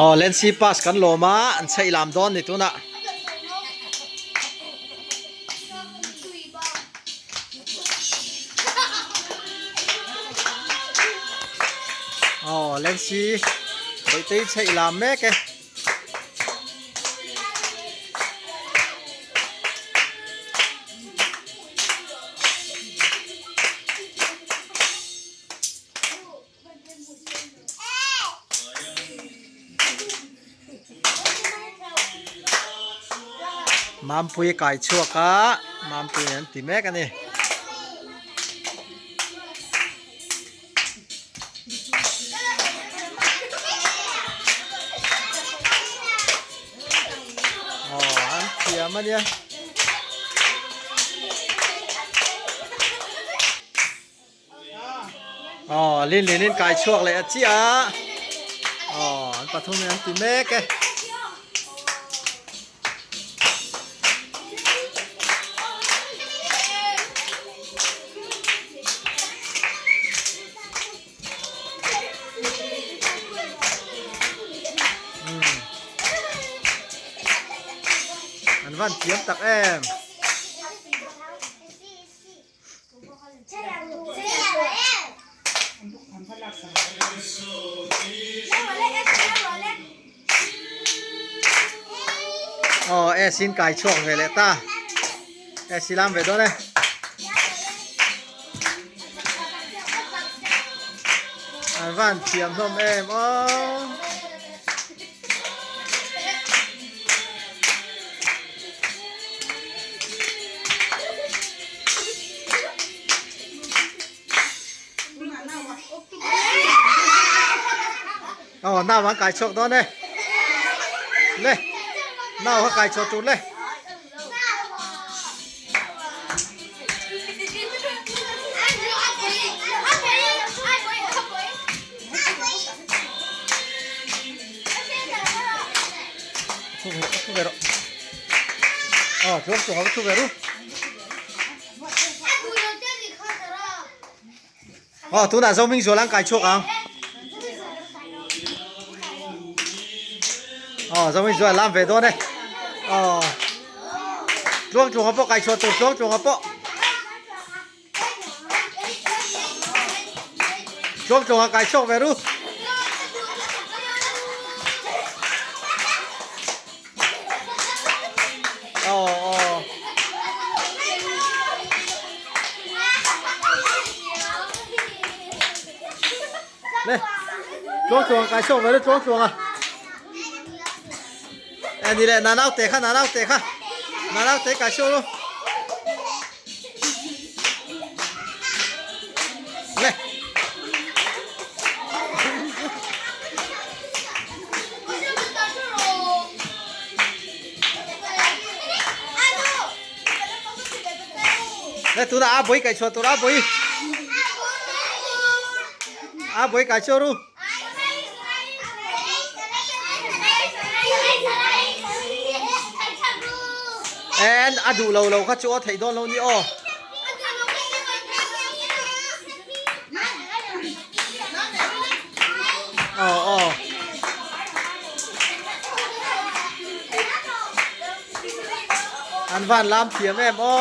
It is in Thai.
อ๋อเล่นซีปัสกันโลมาอันใช้ลามดอนนี่ตัวน่ะอ๋อเล่นซีไปตีใช้ลามแม่แกมามปุยไก่ชัวกะมามปุยนั่นติแม่กันนี่อ๋ออันเทียมาเนี่ยอ๋อลิ้นไก่ชัวกเลยอ่ะจี้อ่ะอ๋ออันปะทุ่มนั่นติแม่แกอันวันเทียมตักแอมอ๋อแอซินไก่ช่วงเลยแหละตาแอซิลามไปด้วยนะอันวันเทียมส้มแอมอ๋ออ๋อหน้าวันไก่ชกตัวเนี่ยเลยหน้าเขาไก่ชกจุดเลยทุกเวรุอ๋อชกเขาทุกเวรุอ๋อทุกน่ะสมิงส่วนร่างกายชกอ่ะอ๋อสมิงส่วนลามเฟโต้เนี่ยอ๋อช่วงเขาปอกไก่ชกตัวช่วงเขาปอกช่วงเขาไก่ชกเวรุอ๋อเนี่ยช่วงไก่ชกเวรุช่วงอ่ะอันนี้แหละนานาเตะค่ะนานาเตะไก่ชกลูกเลยเลยตัวน่ะอาบอยไก่ชกตัวอาบอยไก่ชกลูกแอนอะดูเราเขาจะเอาไถ่โดนเรานี่อ๋ออันวันลามเทียมแม่อ๋อ